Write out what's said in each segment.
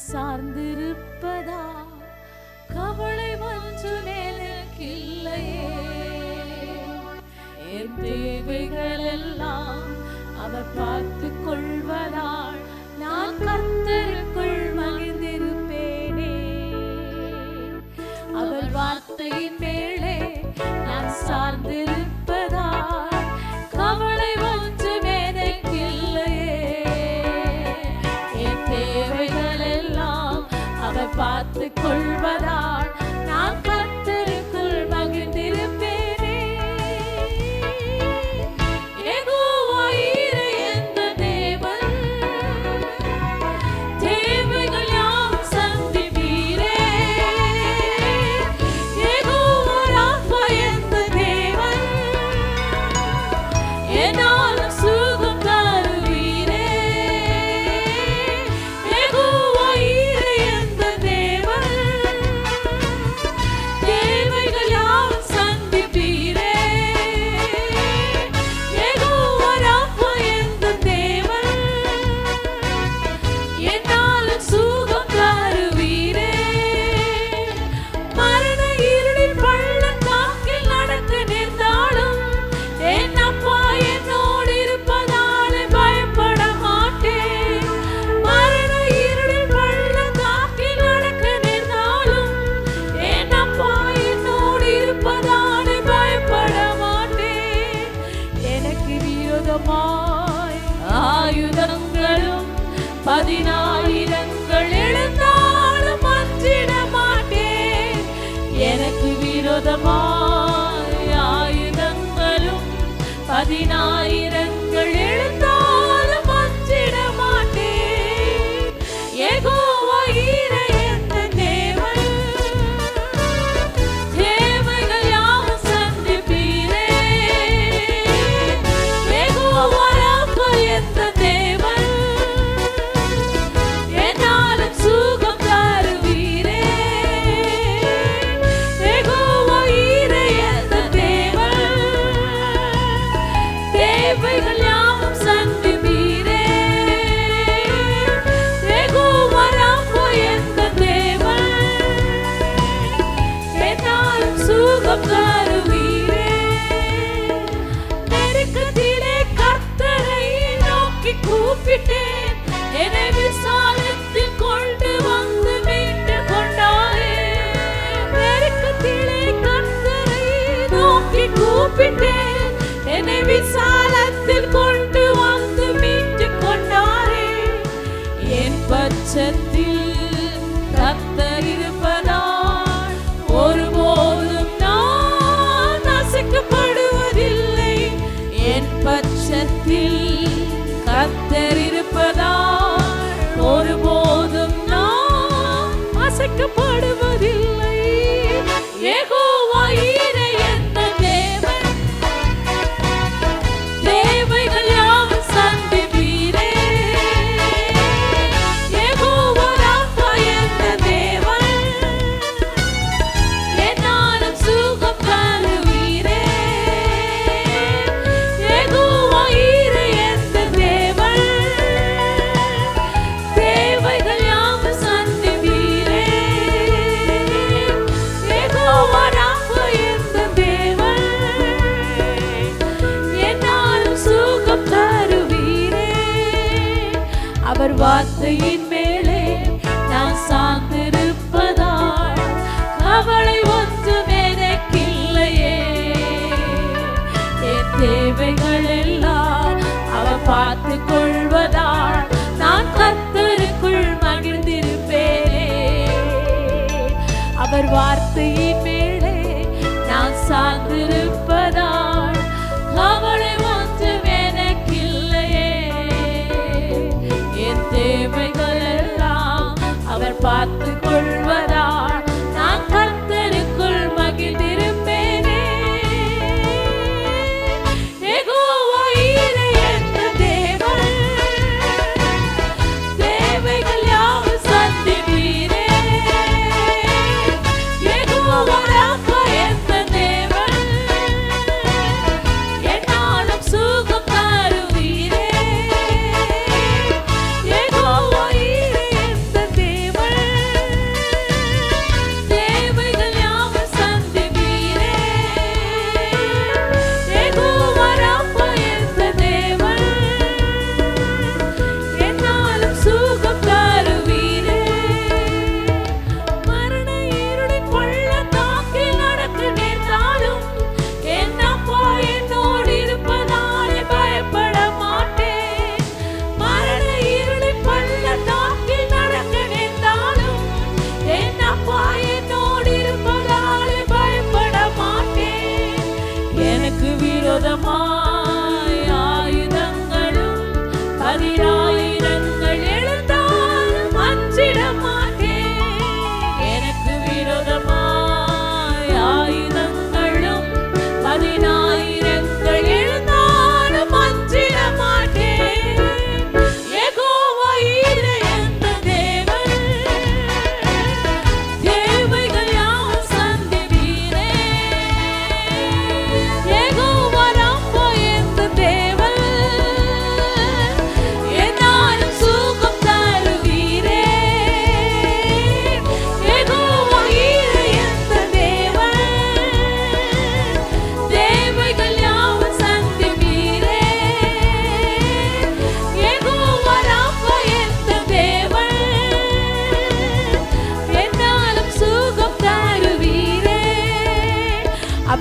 சார்ந்திருப்பதா கவலை ஒன்றும் எனக்கில்லையே. என் தேவைகள் எல்லாம் அவர் பார்த்து கொள்வதால் நான் கர்த்தருக்குள் மகிழ்ந்திருப்பேனே. அவர் வார்த்தையின் மேலே நான் சார்ந்திருப்பதால் கவலை ஒன்றும் எனக்கில்லையே. என் தேவைகள் எல்லாம் அவர் பார்த்து கொள்வதால் நான் கர்த்தருக்குள் மகிழ்ந்திருப்பேனே. யெகோவா ஈரே என்ற தேவன் தேவைகள் யாவும் சந்திப்பீரே. யெகோவா ராஃபா என்ற தேவன் என்னாலும் சுகம் தருவீரே. யெகோவா ஈரே என்ற தேவன் தேவைகள் யாவும் சந்திப்பீரே. யெகோவா ராஃபா என்ற தேவன் என்னாலும் சுகம் தருவீரே. மரண இருளில் பள்ளத்தாக்கில் நடக்க நேர்ந்தாலும் என் அப்பா என்னோடு இருப்பதால் பயப்பட மாட்டேன். மரண இருளில் பள்ளத்தாக்கில் நடக்க நேர்ந்தாலும் என் அப்பா என்னோடு இருப்பதால் பயப்பட மாட்டேன். எனக்கு விரோதமாய் ஆயுதங்களும் 10,000 எழுந்தாலும் அஞ்சிட மாட்டேன். எனக்கு விரோதமாய் ஆயுதங்களும் 10,000 எழுந்தாலும் அஞ்சிட மாட்டேன். யெகோவா ஈரே என்ற தேவன் தேவைகள் யாவும் சந்திப்பீரே. யெகோவா ராஃபா என்ற தேவன் என்னாலும் சுகம் தருவீரே. யெகோவா ஈரே என்ற தேவன் தேவைகள் யாவும் சந்திப்பீரே. யெகோவா ராஃபா என்ற தேவன் என்னாலும் சுகம் தருவீரே. நெருக்கத்திலே கர்த்தரை நோக்கி கூப்பிட்டேன். என்னை விசாலத்தில் கொண்டு வந்து மீட்டு கொண்டாரே. நெருக்கத்திலே கர்த்தரை நோக்கி கூப்பிட்டேன். என்னை விசாலத்தில் கொண்டு வந்து மீட்டு கொண்டாரே. என் பட்சத்தில் கர்த்தர் இருப்பதால் ஒருபோதும் நான் அசைக்கப்படுவதில்லை. என் பட்சத்தில் கர்த்தர் இருப்பதால் ஒருபோதும் நான் அசைக்கப்படுவதில்லை. யெகோவா ஈரே என்ற தேவன் தேவைகள் யாவும் சந்திப்பீரே. யெகோவா ராஃபா என்ற தேவன் என்னாலும் சுகம் தருவீரே. யெகோவா ஈரே என்ற தேவன் தேவைகள் யாவும் சந்திப்பீரே. யெகோவா ராஃபா என்ற தேவன் என்னாலும் சுகம் தருவீரே. அவர் வார்த்தையின் மேலே நான் சார்ந்திருப்பதால் கவலை ஒன்றும் எனக்கில்லையே. என் தேவைகள் எல்லாம் அவர் பார்த்து கொள்வதால் நான் கர்த்தருக்குள் மகிழ்ந்திருப்பேனே. அவர் வார்த்தையின் மேலே நான் சார்ந்திருப்பதால் கவலை ஒன்றும் எனக்கில்லையே. என் தேவைகள் எல்லாம் அவர் பார்த்து கொள்வதால் நான் கர்த்தருக்குள் மகிழ்ந்திருப்பேனே. யெகோவா ஈரே என்ற தேவன் தேவைகள் யாவும் சந்திப்பீரே. யெகோவா ராஃபா என்ற தேவன் என்னாலும் சுகம் தருவீரே. யெகோவா ஈரே என்ற தேவன்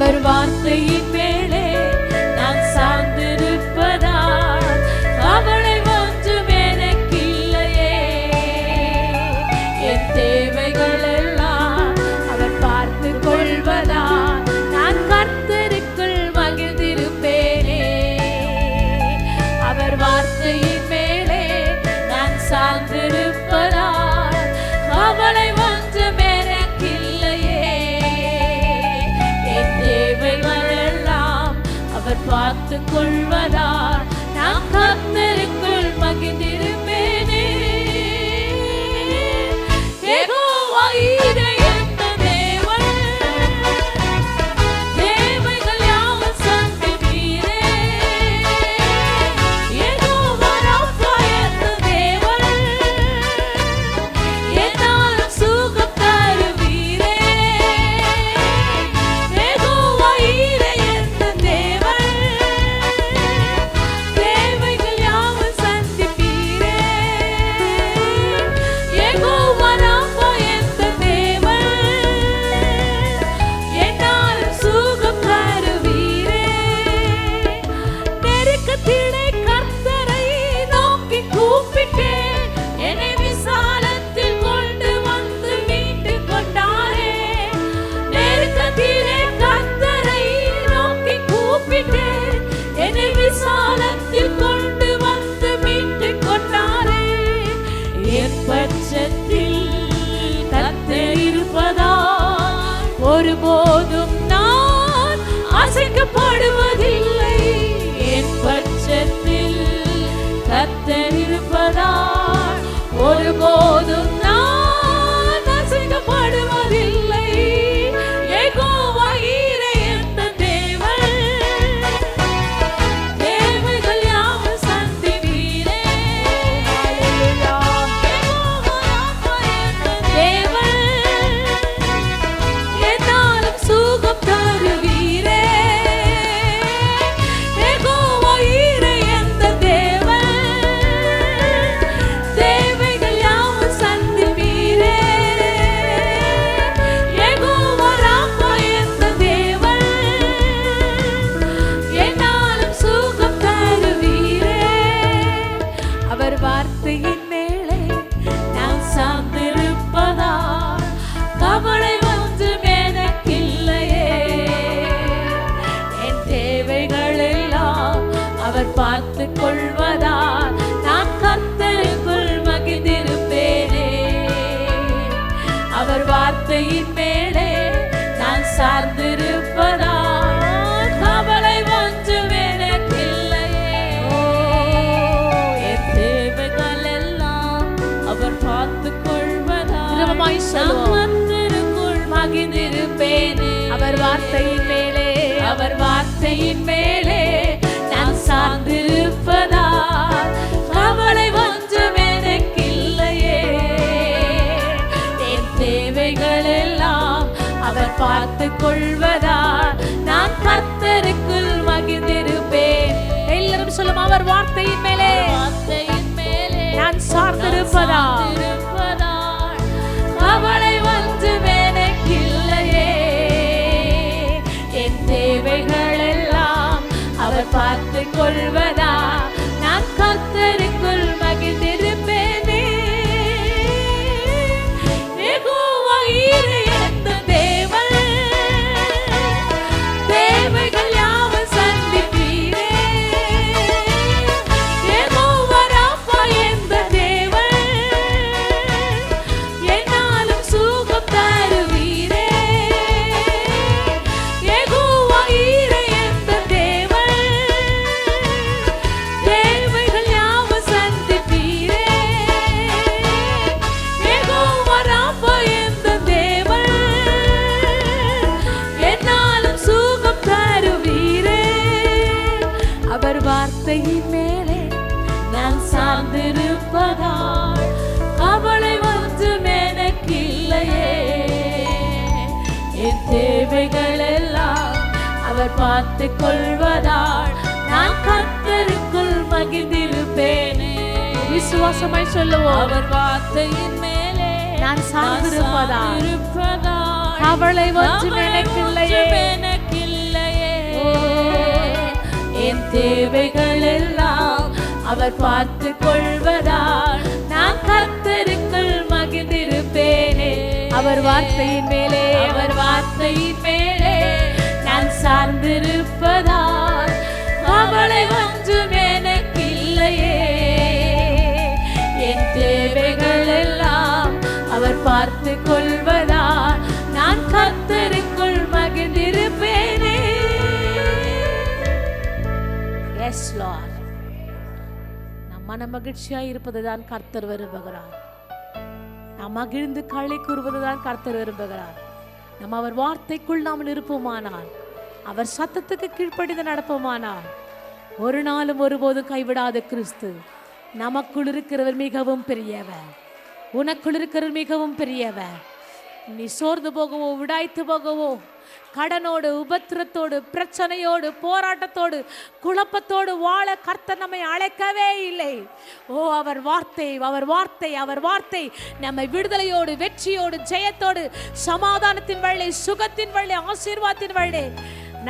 அவர் வார்த்தையின் மேலே நான் சார்ந்திருப்பதால் கவலை ஒன்றும் எனக்கில்லையே. என் தேவைகள் எல்லாம் அவர் பார்த்து கொள்வதால் நான் கர்த்தருக்குள் மகிழ்ந்திருப்பேனே. அவர் வார்த்தையின் மேலே நான் சார்ந்திருப்பதால் கவலை ஒன்றும் எனக்கில்லையே. என் தேவைகள் எல்லாம் அவர் பார்த்து கொள்வதால் நான் கர்த்தருக்குள் மகிழ்ந்திருப்பேனே. யெகோவா ஈரே என்ற தேவன், தேவைகள் யாவும் சந்திப்பீரே. யெகோவா ராஃபா என்ற தேவன், என்னாலும் சுகம் தருவீரே. யெகோவா ஈரே என்ற தேவன், தேவைகள் யாவும் சந்திப்பீரே. யெகோவா ராஃபா என்ற தேவன், என்னாலும் சுகம் தருவீரே. நெருக்கத்திலே கர்த்தரை நோக்கி கூப்பிட்டேன், என்னை விசாலத்தில் கொண்டு வந்து மீட்டுக் கொண்டாரே. நெருக்கத்திலே கர்த்தரை நோக்கி கூப்பிட்டேன், என்னை விசாலத்தில் கொண்டு வந்து மீட்டுக் கொண்டாரே. என் பட்சத்தில் கர்த்தர் இருப்பதால் ஒருபோதும் நான் அசைக்கப்படுவதில்லை. என் பட்சத்தில் கர்த்தர் இருப்பதால் ஒருபோதும் நான் அசைக்கப்படுவதில்லை. யெகோவா ஈரே என்ற தேவன், தேவைகள் யாவும் சந்திப்பீரே. யெகோவா ராஃபா என்ற தேவன், என்னாலும் சுகம் தருவீரே. யெகோவா ஈரே என்ற தேவன், தேவைகள் யாவும் சந்திப்பீரே. யெகோவா ராஃபா என்ற தேவன், என்னாலும் சுகம் தருவீரே. அவர் வார்த்தையின் மேலே நான் சார்ந்திருப்பதால் கவலை ஒன்றும் எனக்கில்லையே. என் தேவைகள் எல்லாம் அவர் பார்த்து கொள்வதால் நான் கர்த்தருக்குள் மகிழ்ந்திருப்பேனே. அவர் வார்த்தையின் மேலே நான் சார்ந்திருப்பதால் கவலை ஒன்றும் எனக்கில்லையே. என் தேவைகள் எல்லாம் அவர் பார்த்து கொள்வதால் திரும்பமாய் நான் சொல்லுவோம். கர்த்தருக்குள் மகிழ்ந்திருப்பேனே. அவர் வார்த்தையின் மேலே, அவர் வார்த்தையின் மேலே நான் சார்ந்திருப்பதால் கவலை ஒன்றும் எனக்கில்லையே. என் தேவைகள் எல்லாம் அவர் பார்த்து கொள்வதால் நான் கர்த்தருக்குள் மகிழ்ந்திருப்பேன். எல்லாரும் சொல்லும், அவர் வார்த்தையின் மேலே வார்த்தையின் மேலே நான் சார்ந்திருப்பதால் கவலை ஒன்றும் எனக்கில்லையே. என் தேவைகள் எல்லாம் அவர் பார்த்து கொள்வதா நான் கர்த்தருக்குள் மகிழ்ந்திருப்பேனே. யெகோவா ஈரே என்ற தேவன், தேவைகள் யாவும் சந்திப்பீரே. யெகோவா ராஃபா என்ற தேவன், என்னாலும் சுகம் தருவீரே. யெகோவா ஈரே என்ற தேவன், தேவைகள் யாவும் சந்திப்பீரே. யெகோவா ராஃபா என்ற தேவன், என்னாலும் சுகம் தருவீரே. அவர் வார்த்தையின் மேலே நான் சார்ந்திருப்பதால் கவலை ஒன்றும் எனக்கில்லையே. என் தேவைகள் எல்லாம் அவர் பார்த்து கொள்வதால் நான் கர்த்தருக்குள் மகிழ்ந்திருப்பேனே. விசுவாசமாய் சொல்லுவோம். அவர் வார்த்தையின் மேலே நான் சார்ந்திருப்பதால் சார்ந்திருப்பதால் கவலை ஒன்றும் எனக்கில்லையே. எனக்கில்லையே. என் தேவைகள் எல்லாம் அவர் பார்த்து கொள்வதால் நான் கர்த்தருக்குள் மகிழ்ந்திருப்பேனே. அவர் வார்த்தையின் மேலே, அவர் வார்த்தையின் மேலே நான் சார்ந்திருப்பதால் கவலை ஒன்றும் எனக்கு இல்லையே. என் தேவைகள் எல்லாம் அவர் பார்த்து கொள்வதால் நான் கர்த்தருக்குள் மகிழ்ந்திருப்பேனே. Yes, Lord. நம் மன மகிழ்ச்சியாய் இருப்பதுதான் கர்த்தர் விரும்புகிறார். நாம் மகிழ்ந்து களி கூறுவதுதான் கர்த்தர் விரும்புகிறார். நம்ம அவர் வார்த்தைக்குள் நாம் இருப்போமானால், அவர் சத்தத்துக்கு கீழ்ப்படிந்து நடப்போமானால், ஒரு நாளும் ஒருபோதும் கைவிடாத கிறிஸ்து நமக்குள் இருக்கிறவர் மிகவும் பெரியவர். உனக்குள் இருக்கிறவர் மிகவும் பெரியவர். நீ சோர்ந்து போகவோ, விடாய்த்து போகவோ, கடனோடு, உபத்திரத்தோடு, பிரச்சனையோடு, போராட்டத்தோடு, குழப்பத்தோடு வாழ கர்த்தர் நம்மை அழைக்கவே இல்லை. ஓ, அவர் வார்த்தை, அவர் வார்த்தை, அவர் வார்த்தை நம்மை விடுதலையோடு, வெற்றியோடு, ஜெயத்தோடு, சமாதானத்தின் வழி, சுகத்தின் வழி, ஆசீர்வாதத்தின் வழி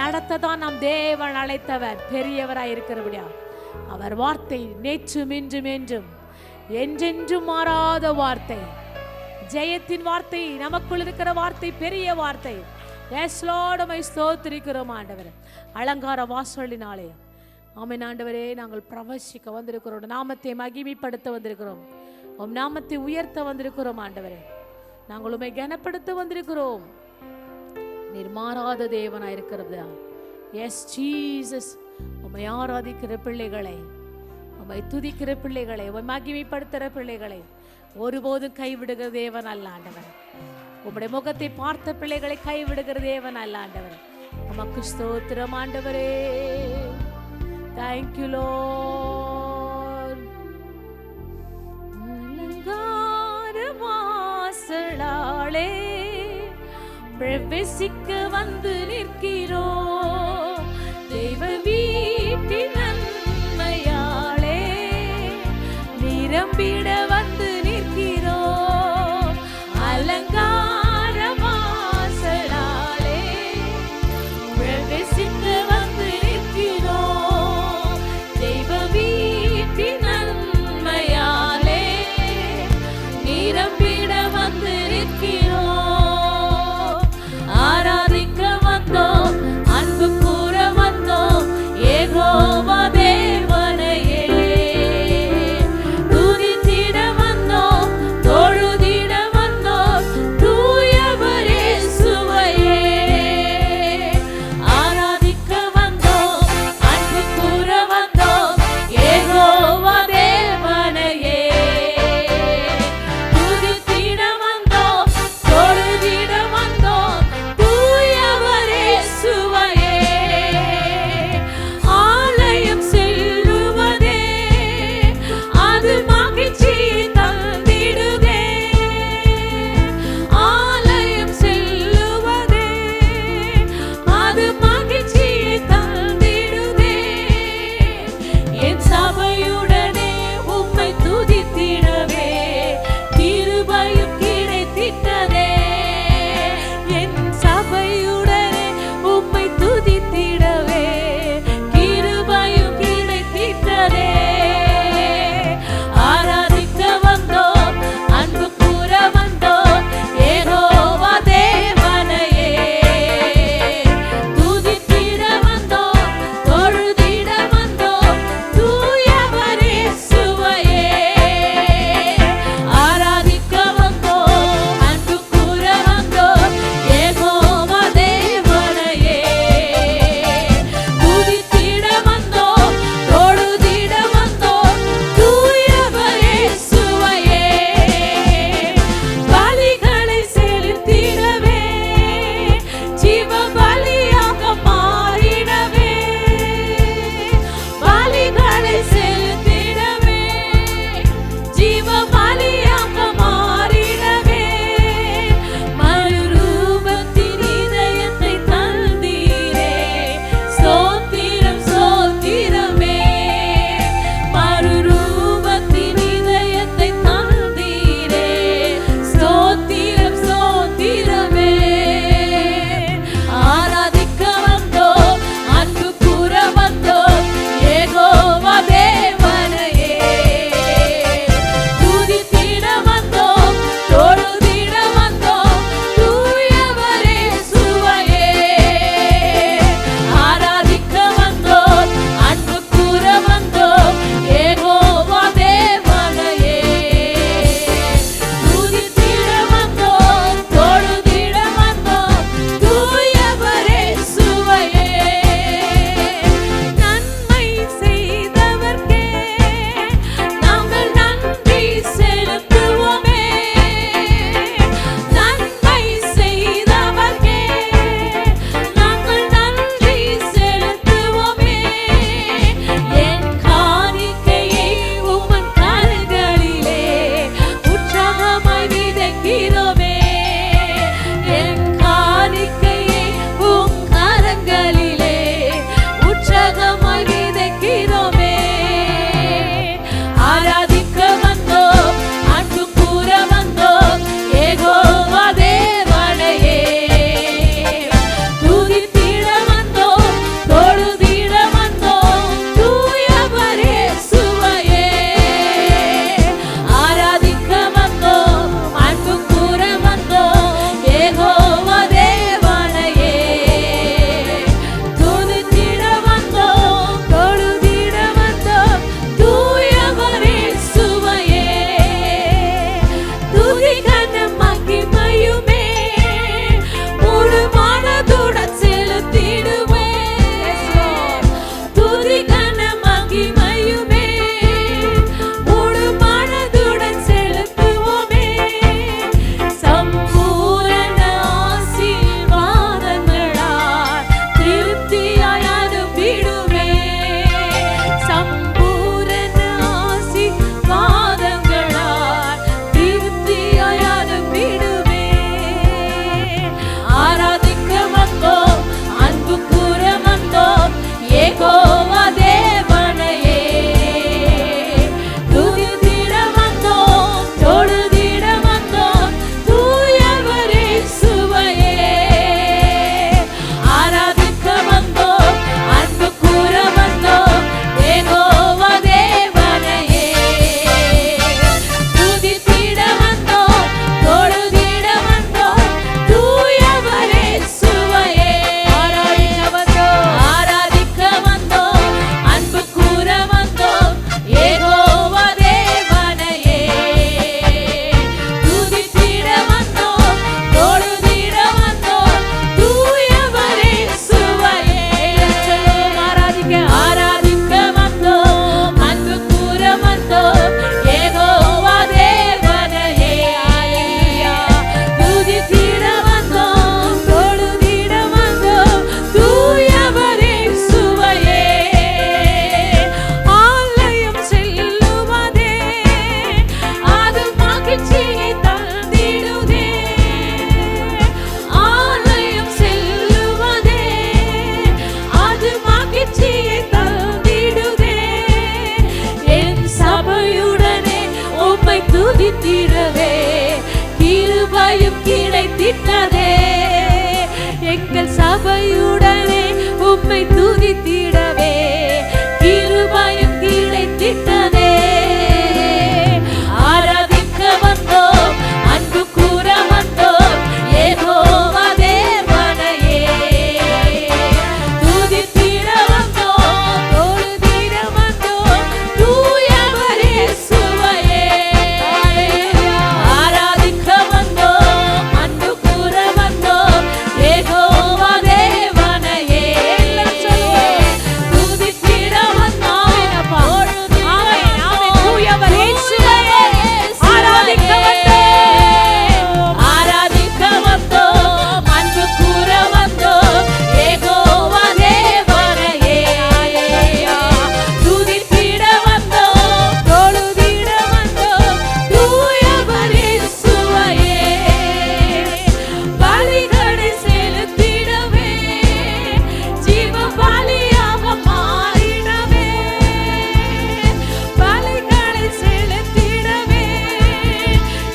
நடத்ததான் நாம் தேவன் அழைத்தவர். பெரியவராய் இருக்கிறபடியா அவர் வார்த்தை நேற்றும் இன்றும் என்றும் என்றென்றும் மாறாத வார்த்தை, ஜெயத்தின் வார்த்தை, நமக்குள் இருக்கிற வார்த்தை பெரிய வார்த்தை. எஸ் லார்ட், உம்மை ஸ்தோத்திரிக்கிறோம் ஆண்டவரே. அலங்கார வாசலினாலே ஆமென் ஆண்டவரே, நாங்கள் பிரவசிக்க வந்திருக்கிறோம், நாமத்தை மகிமைப்படுத்த வந்திருக்கிறோம், உம் நாமத்தை உயர்த்த வந்திருக்கிறோம் ஆண்டவரே. நாங்கள் உம்மை கனப்படுத்த வந்திருக்கிறோம். நீர் மாறாத தேவனாய் இருக்கிறது. எஸ் ஜீசஸ், உம்மை ஆராதிக்கிற பிள்ளைகளை, உம்மை துதிக்கிற பிள்ளைகளை, உம்மை மகிமைப்படுத்துகிற பிள்ளைகளை ஒருபோதும் கைவிடுகிற தேவன் அல்ல ஆண்டவர். உம்முடைய முகத்தை பார்த்த பிள்ளைகளை கைவிடுகிற தேவன் அல்ல ஆண்டவர். உமக்கு ஸ்தோத்திரம் ஆண்டவரே. Thank you Lord. அலங்கார வாசலாளே பிரவேசிக்க வந்து நிற்கிறோம். தெய்வ வீட்டின் நன்மையாளே நிரம்பிட வந்து நிற்கிறோம். அலங்கார வாசலாளே பிரவேசிக்க வந்து நிற்கிறோம். தெய்வ வீட்டின் நன்மையாளே நிரம்பிட வந்து நிற்கிறோம். ஆராதிக்க வந்தோம், அன்பு கூற வந்தோம், ஏக கிருபையும் கிடைத்திட்டதே. எங்கள் சபையுடனே உம்மை துதித்திடவே கிருபையும் கிடைத்திட்டதே. ஆராதிக்க வந்தோம், அன்பு கூற வந்தோம், யெகோவா தேவனையே. துதித்திட வந்தோம், தொழுதிட வந்தோம், தூயவர் இயேசுவையே. ஆராதிக்க வந்தோம், அன்பு கூற வந்தோம், யெகோவா தேவனையே. துதித்திட வந்தோம், தூயவர் இயேசுவையே. ஆராதிக்க வந்தோம், ஆராதிக்க வந்தோம், அன்பு கூற வந்தோம், யெகோவா தேவனையே. துதித்திட வந்தோம், தொழுதிட வந்தோம், தூயவர் இயேசுவையே. பலிகளை செலுத்திடவே, ஜீவ பலியாக மாறிடவே. பலிகளை செலுத்திடவே,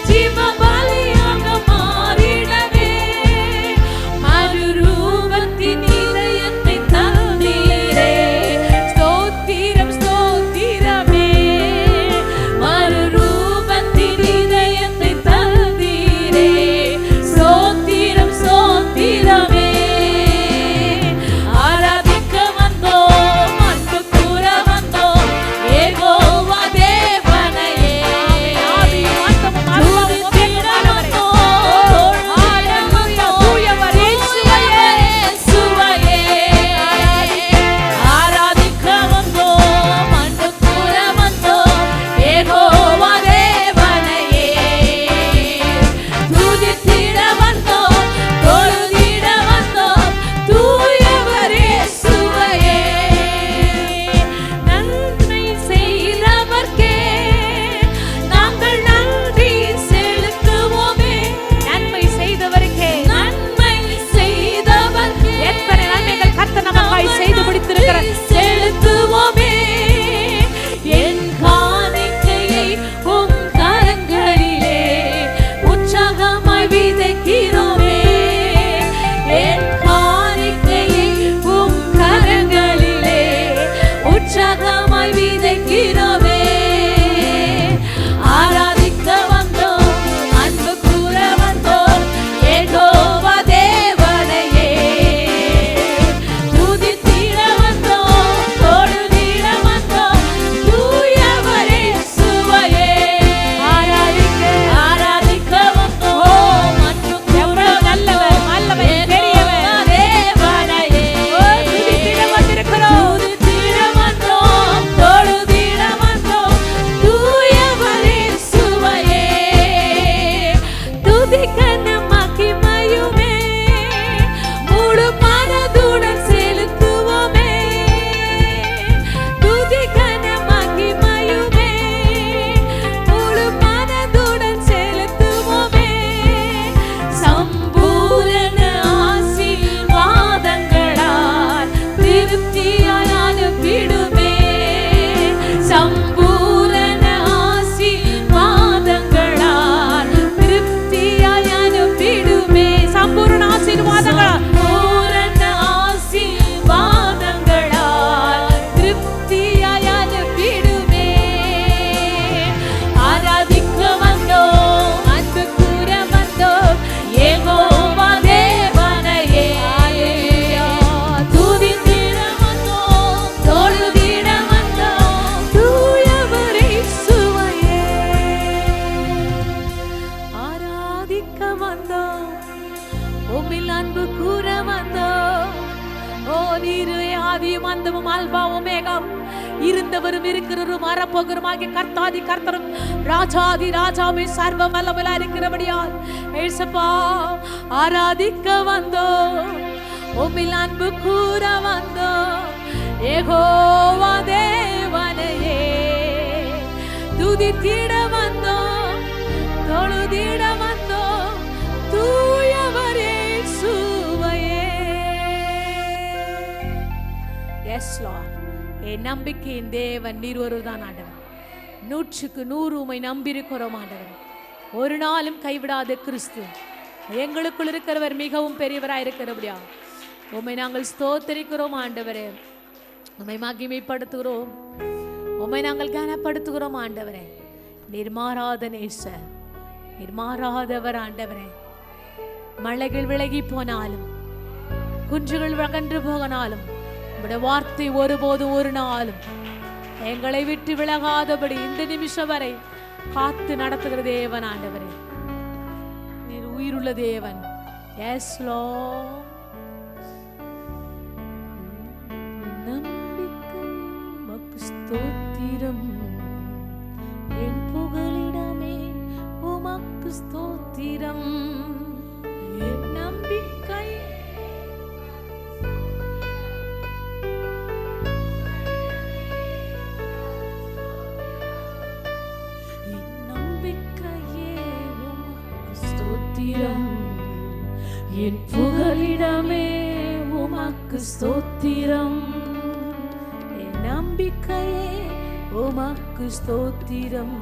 ஜீவ பலியாக மாறிடவே. மறுரூபத்தின் இதயத்தை தந்தீரே, ஸ்தோத்திரம் ஸ்தோத்திரமே. மறுரூபத்தின் இதயத்தை தந்தீரே, ஸ்தோத்திரம் ஸ்தோத்திரமே. ஆராதிக்க வந்தோம், அன்பு கூற வந்தோம், யெகோவா தேவனையே. துதித்திட வந்தோம், தூயவர் இயேசுவையே. ஆராதிக்க வந்தோம், அன்பு கூற வந்தோம், யெகோவா தேவனையே. துதித்திட வந்தோம், தொழுதிட வந்தோம், தூயவர் இயேசுவையே. நன்மை செய்தவர்க்கே நாங்கள் நன்றி செலுத்துவோமே. நன்மை செய்தவருக்கே, நன்மை செய்தவர்க்கே எத்தனை நன்மைகள் கர்த்தர் நமக்காய் செய்து முடித்திருக்கிறார். செலுத்துவோமே. என் காணிக்கையை உம் கரங்களிலே உற்சாகமாய் விதைக்கிறோமே. என் காணிக்கையை உம் கரங்களிலே உற்சாகமாய் விதைக்கிறோமே. ஆராதிக்க வந்தோம், அன்பு கூற வந்தோம், யெகோவா தேவனையே. துதித்திட வந்தோம், தொழுதிட வந்தோம், தூயவர் இயேசுவையே. ஆராதிக்க வந்தோம், அன்பு கூற வந்தோம், யெகோவா தேவனையே. துதித்திட வந்திருக்கிறோம், துதித்திட வந்தோம், தொழுதிட வந்தோம், தூயவர் இயேசுவையே. துதிக்கன மகிமையுமே முழு மனதுடன் செலுத்துவோமே. துதிக்கன மகிமையுமே முழு மனதுடன் செலுத்துவோமே. சம்பூரண ஆசீர்வாதங்களால் திருப்தியாய் அனுப்பிடுமே. சம்பூரண ஆசீர்வாதங்களால் திருப்தியாய் அனுப்பிடுமே. சம்பூரண ஆசீர்வாதங்களால், பூரண ஆசீர்வாதங்களால் திருப்தியாய் அனுப்பிடுமே. ஆராதிக்க வந்தோம், அன்பு கூற வந்தோம், யெகோவா தேவனையே. துதித்திட வந்தோம், தொழுதிட வந்தோம், தூயவர் இயேசுவையே. ஆராதிக்க வந்தோம், உம்மில் அன்பு கூற வந்தோம். ஓ நீரு ஆதியும் அந்தமும் அல்பாவும் ஒமேகாவும், இருந்தவரும் இருக்கிறவரும் வரப்போகிறோமாகிய கர்த்தாதி கர்த்தரும் ராஜாதி ராஜாவே சர்வ வல்லமையா இருக்கிறபடியால் ஏசப்பா ஆராதிக்க வந்தோம், உம்மில் அன்பு கூற வந்தோம், யெகோவா தேவனையே. துதித்திட வந்தோம், தொழுதிட வந்தோம், தூயவர் இயேசுவையே. எஸ் லார்ட், என் நம்பிக்கையின் தேவன் நீர் ஒருவர்தான் ஆண்டவர். 100க்கு 100 உம்மை நம்பியிருக்கிறோம் ஆண்டவர். ஒரு நாளும் கைவிடாத கிறிஸ்து எங்களுக்குள் இருக்கிறவர் மிகவும் பெரியவராய் இருக்கிறபடியா உம்மை நாங்கள் ஸ்தோத்திரிக்கிறோம் ஆண்டவரே. உம்மை மகிமைப்படுத்துகிறோம், உம்மை நாங்கள் கனப்படுத்துகிறோம் ஆண்டவரே. நீர் மாறாத நேசர், நீர் மாறாதவர் ஆண்டவரே. மலைகள் விலகி போனாலும் குன்றுகள் அகன்று போகனாலும் உம்முடைய வார்த்தை ஒருபோதும் ஒரு நாளும் எங்களை விட்டு விலகாதபடி இந்த நிமிஷம் வரை காத்து நடத்துகிற தேவன் ஆண்டவரே. நீர் உயிருள்ள தேவன். Yes Lord. நம்பிக்கை உமக்கு ஸ்தோத்திரம், என் புகலிடமே உமக்கு ஸ்தோத்திரம். என் நம்பிக்கை என் புகலிடமே உமக்கு ஸ்தோத்திரம். என் நம்பிக்கையே உமக்கு ஸ்தோத்திரம்,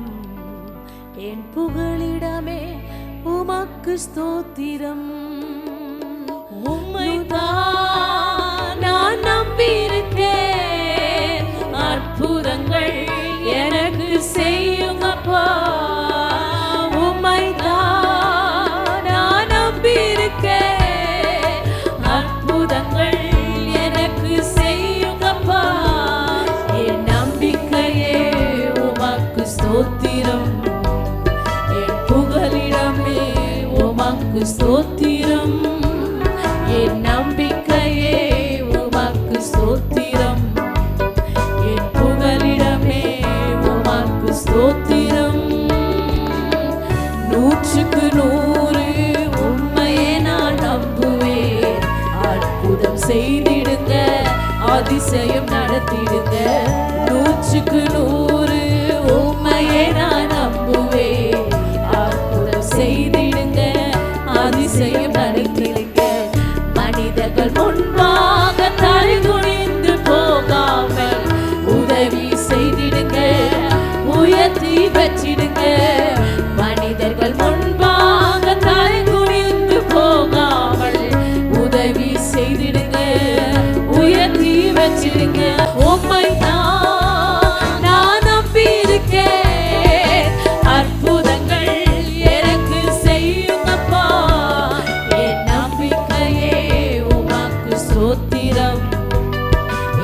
என் புகலிடமே உமக்கு ஸ்தோத்திரம். உம்மைதான் நான் நம்பியிருக்கேன், அற்புதங்கள் எனக்கு செய்யுங்கப்பா. அற்புதங்கள் எனக்கு செய்யுங்கப்பா. என் நம்பிக்கையே உமக்கு ஸ்தோத்திரம், என் புகலிடமே உமக்கு ஸ்தோத்திரம். என் நம்பிக்கையே உமக்கு ஸ்தோத்திரம், என் புகலிடமே உமக்கு ஸ்தோத்திரம். 100க்கு 100 உண்மையே நான் நம்புவேன். அற்புதம் செய்திடுங்க, அதிசயம் நடத்திடுங்க. 100க்கு 100 உண்மையே நான் நம்புவேன். அற்புதம் செய்திடுங்க, அதிசயம் நடத்திடுங்க. மனிதர்கள் முன்பாக தலை குனிந்து போகாமல் உதவி செய்திடுங்க, உயர்த்தி வச்சிடுங்க. மனிதர்கள் முன்பாக தலை குனிந்து போகாமல் உதவி செய்திடுங்க, உயர்த்தி வச்சிடுங்க. உம்மை நான் நம்பியிருக்கேன், அற்புதங்கள் எனக்கு செய்யுங்கப்பா. என் நம்பிக்கையே உமக்கு ஸ்தோத்திரம்,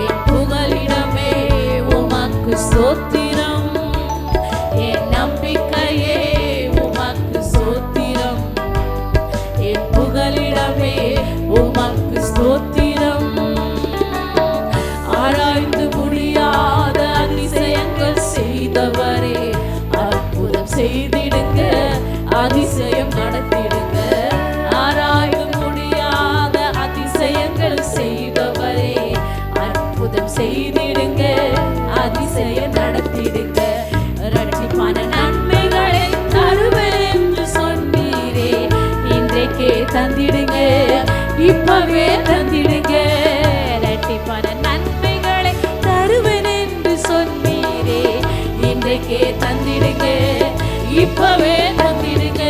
என் புகலிடமே உமக்கு ஸ்தோத்திரம். என் நம்பிக்கையே உமக்கு ஸ்தோத்திரம், என் புகலிடமே உமக்கு ஸ்தோத்திரம். ஆராய்ந்து முடியாத அதிசயங்கள் செய்தவரே, அற்புதம் செய்திடுங்க, அதிசயம் நடத்திடுங்க. ஆராய்ந்து முடியாத அதிசயங்கள் செய்தவரே, அற்புதம் செய்திடுங்க, அதிசயம் நடத்திடுங்க. இரட்டிப்பான நன்மைகளை தருவேன் என்று சொன்னீரே, இன்றைக்கே தந்திடுங்க, இப்பவே தந்திடுங்க. இரட்டிப்பான நன்மைகளை தருவேன் என்று சொன்னீரே, இன்றைக்கே தந்திடுங்க, இப்பவே தந்திடுங்க.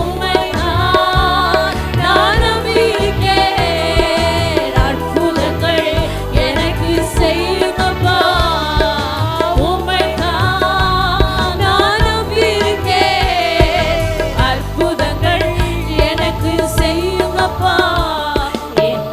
உம்மை நான் நம்பியிருக்கேன், அற்புதங்கள் எனக்கு செய்யுங்கப்பா. உம்மை நான் நம்பியிருக்கேன், அற்புதங்கள் எனக்கு செய்யுங்கப்பா. என்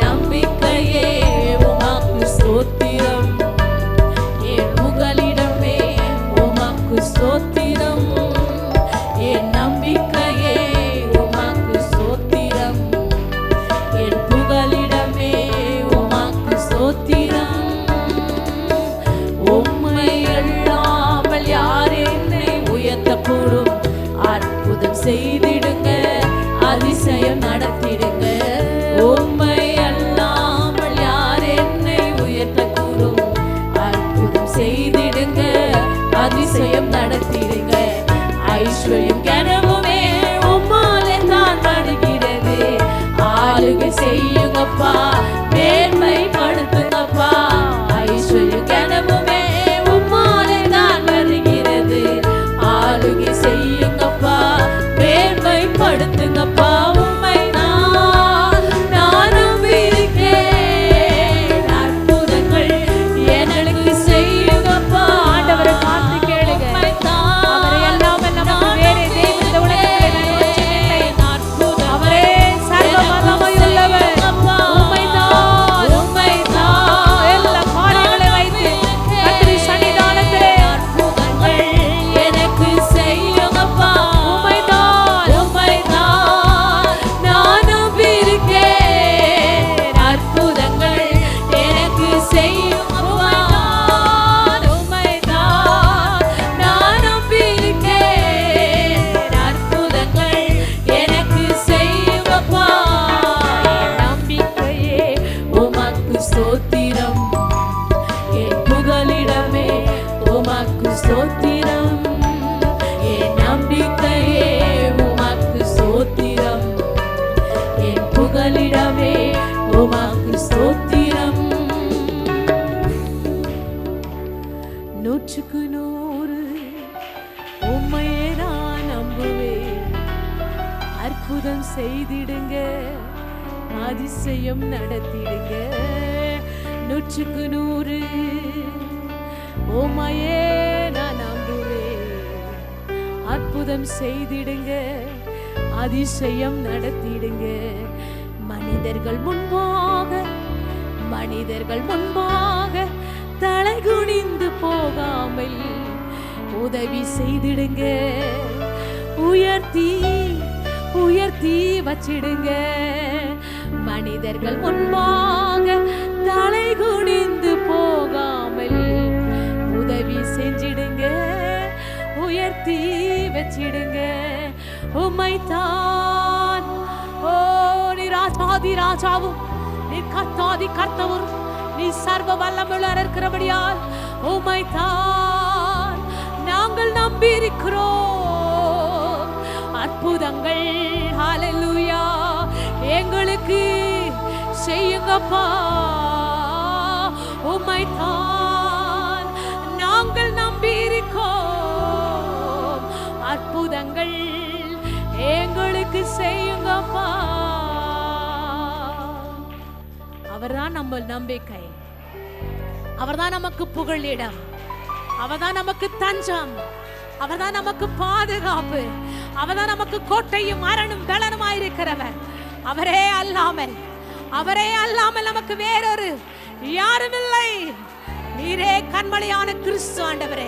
உமக்கு ஸ்தோத்திரம். 100க்கு 100 உம்மையே நான் நம்புவேன். அற்புதம் செய்திடுங்க, அதிசயம் நடத்திடுங்க. 100க்கு 100 உம்மையே நான் நம்புவேன். அற்புதம் செய்திடுங்க, அதிசயம் நடத்திடுங்க. மனிதர்கள் முன்பாக தலை குனிந்து போகாமல் உதவி செய்திடுங்க. உயர்த்தி வச்சிடுங்க. மனிதர்கள் முன்பாக தலை குனிந்து போகாமல் உதவி செஞ்சிடுங்க. உயர்த்தி வச்சிடுங்க. உம்மைத்தான் ஓ நீர் ராஜாதி ராஜாவும், நீர் கர்த்தாதி கர்த்தவும், நீ சர்வ வல்லமையுள்ளவர் இருக்கிறபடியால் உம்மைத்தான் நாங்கள் நம்பியிருக்கிறோம். அற்புதங்கள் ஹல்லேலூயா எங்களுக்கு செய்யுங்கப்பா. உம்மைத்தான் நாங்கள் நம்பியிருக்கிறோம். அற்புதங்கள் எங்களுக்கு செய்யுங்கப்பா. அவர்தான் நம்ம நம்பிக்கை, அவர்தான் நமக்கு புகழிடம், அவர்தான் நமக்கு தஞ்சம், அவர்தான் நமக்கு பாதுகாப்பு, அவர்தான் நமக்கு கோட்டையும் அரணும் பலனுமாயிருக்கிறவர். அவரே அல்லாமல் நமக்கு வேறொரு யாரும் இல்லை. நீரே கண்மலையான கிறிஸ்து ஆண்டவரே,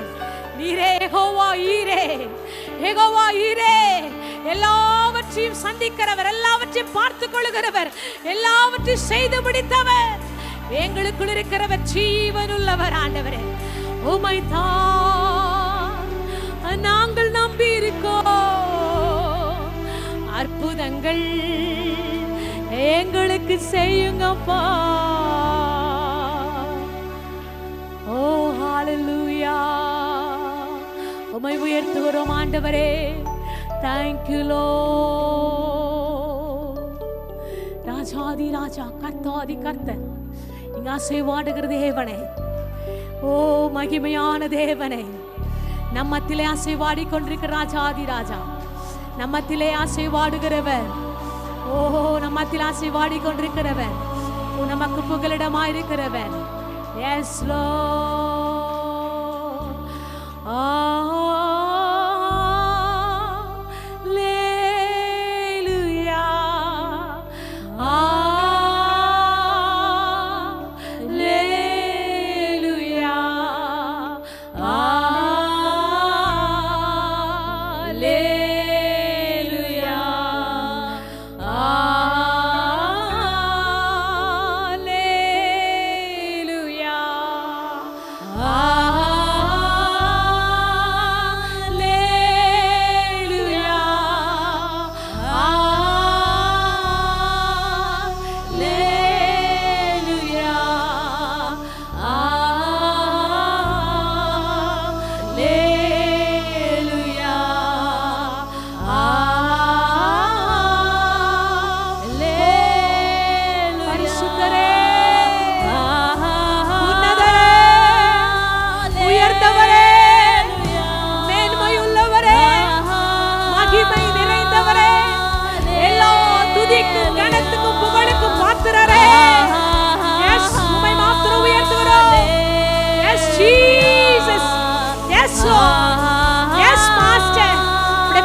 நீரே யெகோவா ஈரே, எல்லாவற்றையும் சந்திக்கிறவர், எல்லாவற்றையும் பார்த்து கொள்கிறவர், எல்லாவற்றையும் செய்து முடித்தவர், எங்களுக்குள் இருக்கிறவர், ஜீவனுள்ளவர் ஆண்டவரே. உம்மைத்தான் நாங்கள் நம்பியிருக்கோம். அற்புதங்கள் எங்களுக்கு செய்யுங்கப்பா. ஓ ஹல்லேலூயா, உம்மை உயர்த்துகிறோம் ஆண்டவரே. Thank you Lord. ராஜாதி ராஜா, கர்த்தாதி கர்த்தர், இங்க ஆசீர்வாடுகிற தேவனே, ஓ மகிமையான தேவனே, நம்மத்திலே ஆசீர்வாடி கொண்டிருக்கிற ராஜாதி ராஜா, நம்மத்திலே ஆசீர்வாடுகிறவர், ஓ நம்மத்திலே ஆசீர்வாடி கொண்டிருக்கிறவர், நமக்கு புகலிடமாயிருக்கிறவர். Yes Lord.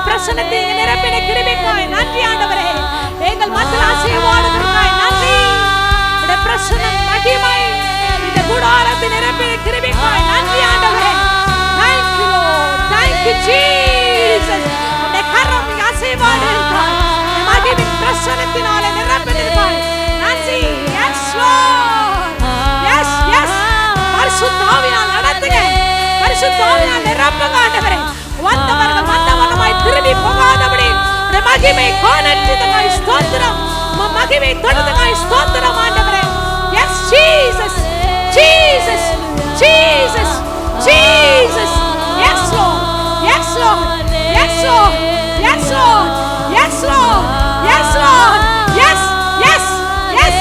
பிரசன்னத்தை நிரப்பின கிருபைக்காய் நன்றி ஆண்டவரே. எங்கள் மத்தியில் ஆசீர்வாதத்திற்காய் நன்றி. உம்முடைய பிரசன்னம் மகிமை இந்த கூடாரத்தை நிரப்பின கிருபைக்காய் நன்றி ஆண்டவரே. Thank you Lord, thank you Jesus. உம்முடைய கரம் ஆசீர்வாதத்திற்காய் மகிமை பிரசன்னத்தினாலே நிரப்பினதற்காய் நன்றி. Yes Lord, yes yes. பரிசுத்த ஆவியால் நடத்துங்க, பரிசுத்த ஆவியால் நிரப்புங்க ஆண்டவரே. வந்தவர்கள் வந்தவனமாய் திரும்பி போகாதபடி மகிமை காணற்றதற்காய் ஸ்தோத்திரம், மகிமை தொடர்ந்ததற்காய் ஸ்தோத்திரம் ஆண்டவரே. Yes Jesus, Jesus, Jesus, Jesus. Yes Lord, yes Lord, yes Lord, yes Lord, yes Lord, yes Lord, yes, yes, yes.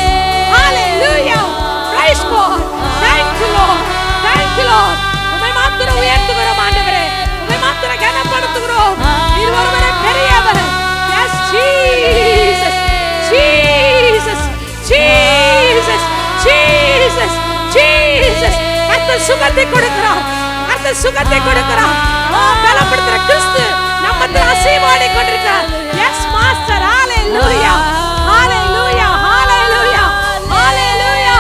கர்த்தர் சுகத்தை கொடுக்கிறார். கர்த்தர் சுகத்தை கொடுக்கிறார். ஓ, பலப்படுத்துற கிறிஸ்து நம்மை அசைவாடி கொண்டிருக்கிறார். Yes master. ஹalleluya, ஹalleluya, ஹalleluya, ஹalleluya,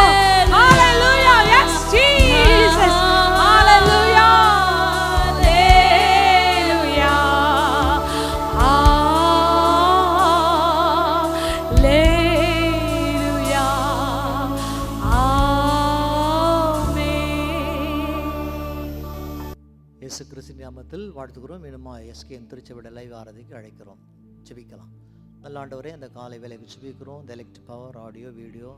ஹalleluya. Yes Jesus. ஹalleluya, ஹalleluya, ஹalleluya, ஆமென். இயேசு கிறிஸ்து நாமத்தில் வாழ்த்துக்கிறோம். இனிமா எஸ்கேஎம் திருச்சபையோட லைவ் ஆராதிக்கு அழைக்கிறோம். ஜெபிக்கலாம். நல்ல ஆண்டவரே, அந்த காலை வேலைக்கு ஜெபிக்கிறோம். இந்த எலக்ட்ரிக் பவர், ஆடியோ, வீடியோ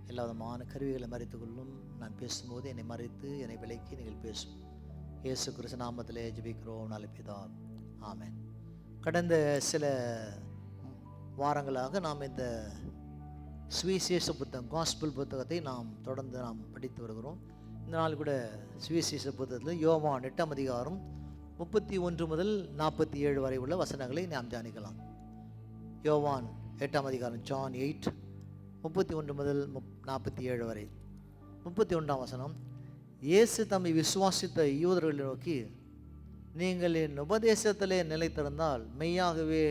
எல்லா விதமான கருவிகளை மறைத்து கொள்ளும். நான் பேசும்போது என்னை மறைத்து என்னை விலைக்கு நீங்கள் பேசும். இயேசு கிறிஸ்து நாமத்திலே ஜெபிக்கிறோம் நல்ல பிதா, ஆமென். கடந்த சில வாரங்களாக நாம் இந்த சுவிசேஷ புத்தகம், காஸ்பிள் புத்தகத்தை நாம் தொடர்ந்து படித்து வருகிறோம். இந்த நாள் கூட சுவிசேஷ புத்தகத்தில் யோவான் 8ஆம் அதிகாரம் 31 முதல் 47 வரை உள்ள வசனங்களை நாம் தியானிக்கலாம். யோவான் 8ஆம் அதிகாரம், ஜான் 8, 31 முதல் 47 வரை. 31ஆம் வசனம். இயேசு தம்மை விசுவாசித்த யூதர்களை நோக்கி, நீங்கள் என் உபதேசத்திலே நிலைத்திருந்தால் மெய்யாகவே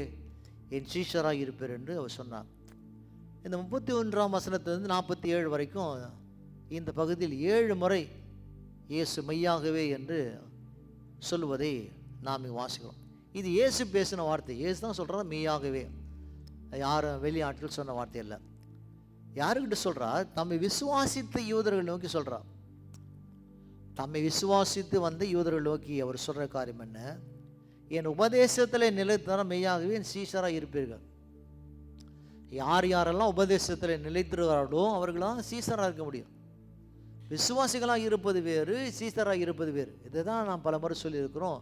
என் சீஷராக இருப்பீர் என்று அவர் சொன்னார். இந்த 31ஆம் வசனத்திலிருந்து 47 வரைக்கும் இந்த பகுதியில் 7 முறை இயேசு மெய்யாகவே என்று சொல்லுவதை நாம் வாசிக்கிறோம். இது இயேசு பேசின வார்த்தை. இயேசு தான் சொல்கிறார் மெய்யாகவே, யாரும் வெளிநாட்டில் சொன்ன வார்த்தை இல்லை. யாருக்கிட்ட சொல்கிறார்? தம்மை விசுவாசித்த யூதர்கள் நோக்கி சொல்கிறார். தம்மை விசுவாசித்து வந்த யூதர்கள் நோக்கி அவர் சொல்கிற காரியம் என்ன? என் உபதேசத்தில் நிலைத்தர மெய்யாகவே என் சீஷராக இருப்பீர்கள். யார் யாரெல்லாம் உபதேசத்தில் நிலைத்திருக்கிறார்களோ அவர்களாம் சீஷராக இருக்க முடியும். விசுவாசிகளாக இருப்பது வேறு, சீஷராக இருப்பது வேறு. இதை தான் நாம் பல முறை சொல்லியிருக்கிறோம்.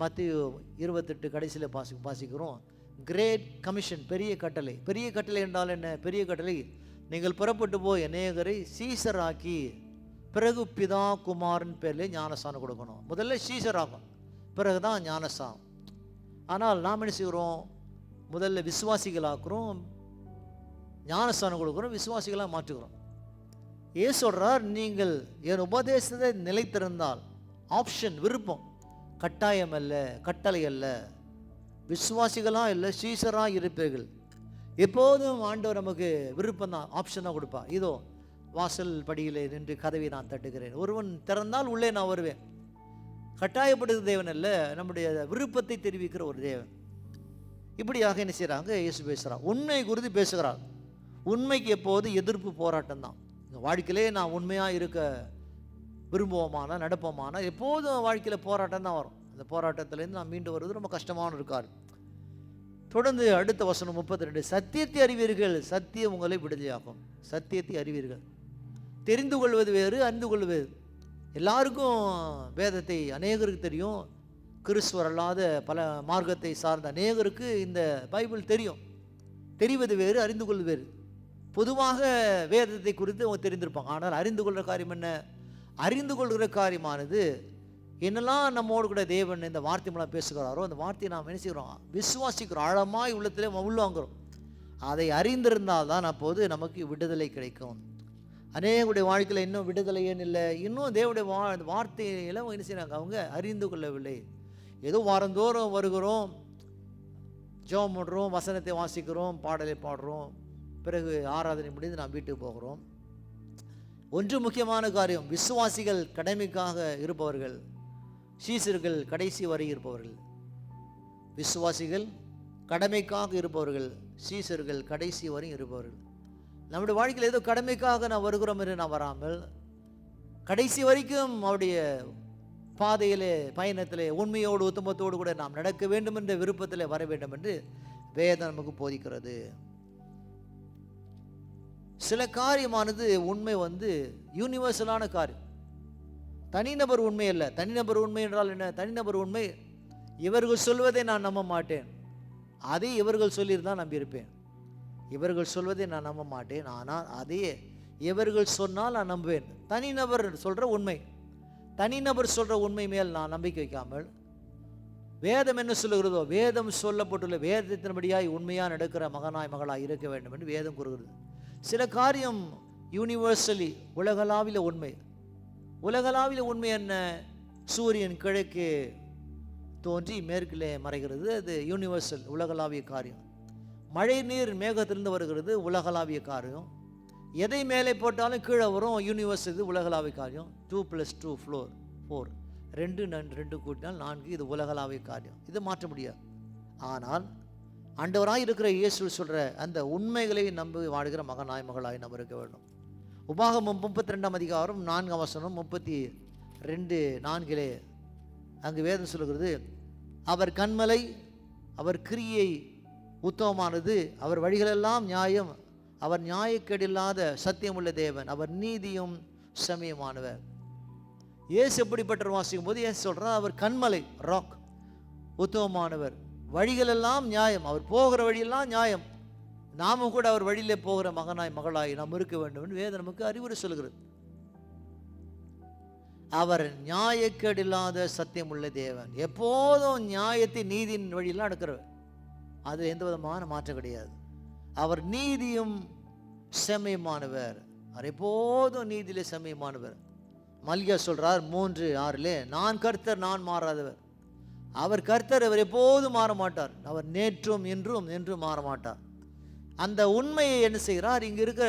மத்திய 28 கடைசியில் வாசிக்கிறோம். கிரேட் கமிஷன், பெரிய கட்டளை. பெரிய கட்டளை என்றால் என்ன? பெரிய கட்டளை, நீங்கள் புறப்பட்டு போய் அநேகரை சீஷராக்கி பிறகு பிதா குமாரன் பேரில் ஞானஸ்தானம் கொடுக்கணும். முதல்ல சீஷராகும், பிறகுதான் ஞானஸ்தானம். ஆனால் நாம் என்ன செய்கிறோம்? முதல்ல விசுவாசிகளாக்குறோம், ஞானஸ்தானம் கொடுக்குறோம், விசுவாசிகளாக மாற்றுகிறோம். ஏன் சொல்கிறார்? நீங்கள் என் உபதேசத்தை நிலைத்திருந்தால், ஆப்ஷன், விருப்பம், கட்டாயம் அல்ல, கட்டளை அல்ல, விசுவாசிகளாக இல்லை, சீஷராக இருப்பீர்கள். எப்போதும் ஆண்டவர் நமக்கு விருப்பம் தான், ஆப்ஷன் தான் கொடுப்பா. இதோ வாசல் படியில் நின்று கதவை நான் தட்டுகிறேன், ஒருவன் திறந்தால் உள்ளே நான் வருவேன். கட்டாயப்படுகிற தேவன் அல்ல, நம்முடைய விருப்பத்தை தெரிவிக்கிற ஒரு தேவன். இப்படியாக என்ன செய்கிறாங்க? இயேசு பேசுகிறார், உண்மை குறித்து பேசுகிறார். உண்மைக்கு எப்போது எதிர்ப்பு, போராட்டம் தான். இந்த வாழ்க்கையிலே நான் உண்மையாக இருக்க விரும்புவோமானா, நடப்போமானா, எப்போதும் வாழ்க்கையில் போராட்டம் தான் வரும். அந்த போராட்டத்திலேருந்து நான் மீண்டு வருவது ரொம்ப கஷ்டமான இருக்கார். தொடர்ந்து அடுத்த வசனம் 32. சத்தியத்தை அறிவீர்கள், சத்தியம் உங்களை விடுதலையாகும். சத்தியத்தை அறிவீர்கள். தெரிந்து கொள்வது வேறு, அறிந்து கொள்வது வேறு. எல்லாருக்கும் வேதத்தை அநேகருக்கு தெரியும். கிறிஸ்துவர் அல்லாத பல மார்க்கத்தை சார்ந்த அநேகருக்கு இந்த பைபிள் தெரியும். தெரிவது வேறு, அறிந்து கொள்வது வேறு. பொதுவாக வேதத்தை குறித்து அவங்க தெரிந்திருப்பாங்க. ஆனால் அறிந்து கொள்கிற காரியம் என்ன? அறிந்து கொள்கிற காரியமானது என்னெல்லாம் நம்மோடு கூட தேவன் இந்த வார்த்தை மூலம் பேசுகிறாரோ அந்த வார்த்தையை நாம் என்ன செய்கிறோம்? விசுவாசிக்கிறோம், ஆழமாய் உள்ளத்திலே உள்வாங்குறோம். அதை அறிந்திருந்தால் தான் அப்போது நமக்கு விடுதலை கிடைக்கும். அநேகருடைய வாழ்க்கையில் இன்னும் விடுதலை ஏன் இல்லை? இன்னும் தேவனுடைய வார்த்தையில என்ன செய்கிறாங்க? அவங்க அறிந்து கொள்ளவில்லை. ஏதோ வாரந்தோறும் வருகிறோம், ஜெபம் பண்ணுறோம், வசனத்தை வாசிக்கிறோம், பாடலை பாடுறோம், பிறகு ஆராதனை முடிந்து நாம் வீட்டுக்கு போகிறோம். ஒன்று முக்கியமான காரியம், விசுவாசிகள் கடமைக்காக இருப்பவர்கள், சீஷர்கள் கடைசி வரை இருப்பவர்கள். விசுவாசிகள் கடமைக்காக இருப்பவர்கள், சீஷர்கள் கடைசி வரை இருப்பவர்கள். நம்முடைய வாழ்க்கையில் ஏதோ கடமைக்காக நான் வருகிறோம் என்று நான் வராமல், கடைசி வரைக்கும் அவருடைய பாதையிலே, பயணத்திலே உண்மையோடு உத்தமத்தோடு கூட நாம் நடக்க வேண்டும் என்ற விருப்பத்தில் வர வேண்டும் என்று வேதம் நமக்கு போதிக்கிறது. சில காரியமானது உண்மை யூனிவர்சலான காரியம், தனிநபர் உண்மை அல்ல. தனிநபர் உண்மை என்றால் என்ன? தனிநபர் உண்மை, இவர்கள் சொல்வதை நான் நம்ப மாட்டேன், அதை இவர்கள் சொல்லியிருந்தால் நம்பியிருப்பேன். இவர்கள் சொல்வதை நான் நம்ப மாட்டேன், ஆனால் அதையே இவர்கள் சொன்னால் நான் நம்புவேன். தனிநபர் சொல்கிற உண்மை, தனிநபர் சொல்கிற உண்மை மேல் நான் நம்பிக்கை வைக்காமல், வேதம் என்ன சொல்லுகிறதோ, வேதம் சொல்லப்பட்டுள்ள வேதத்தின்படியாய் உண்மையாக நடக்கிற மகனாய் மகளாய் இருக்க வேண்டும் என்று வேதம் கூறுகிறது. சில காரியம் யூனிவர்சலி, உலகளாவில உண்மை, உலகளாவிய உண்மை என்ன? சூரியன் கிழக்கே தோன்றி மேற்கிலே மறைகிறது, அது யூனிவர்சல், உலகளாவிய காரியம். மழை நீர் மேகத்திலிருந்து வருகிறது, உலகளாவிய காரியம். எதை மேலே போட்டாலும் கீழே வரும், யூனிவர்ஸ், இது உலகளாவிய காரியம். 2 + 2 4, 2 கூட்டினால் 4, இது உலகளாவிய காரியம். இது மாற்ற முடியாது. ஆனால் ஆண்டவராய் இருக்கிற இயேசு சொல்கிற அந்த உண்மைகளை நம்பி வாடுகிற மகனாய் மகளாய் நம்ம இருக்க வேண்டும். உபாகமம் 32 அதிகாரம் 4 வசனம் 32:4 அங்கு வேதம் சொல்கிறது, அவர் கன்மலை, அவர் கிரியை உத்தமமானது, அவர் வழிகளெல்லாம் நியாயம், அவர் நியாயக்கேடில்லாத சத்தியமுள்ள தேவன், அவர் நீதியும் சமயமானவர். இயேசு எப்படிப்பட்டவர் வாசிக்கும் போது இயேசு சொல்கிறார், அவர் கன்மலை, ராக், உத்தமமானவர், வழிகளெல்லாம் நியாயம், அவர் போகிற வழியெல்லாம் நியாயம். நாமும் கூட அவர் வழியிலே போகிற மகனாய் மகளாய் நாம் இருக்க வேண்டும் என்று வேதம் நமக்கு அறிவுரை சொல்கிறது. அவர் நியாயக்கேடில்லாத சத்தியமுள்ள தேவன், எப்போதும் நியாயத்தை நீதியின் வழியெல்லாம் நடக்கிறவர், அது எந்த விதமான மாற்றம் கிடையாது. அவர் நீதியும் செம்மையுமானவர், அவர் எப்போதும் நீதியிலே செம்மையுமானவர். மல்கியா சொல்றார் 3:6, நான் கர்த்தர், நான் மாறாதவர். அவர் கர்த்தர், அவர் எப்போதும் மாற மாட்டார், அவர் நேற்றும் இன்றும் என்றும் மாற மாட்டார். அந்த உண்மையை என்ன செய்கிறார், இங்கே இருக்க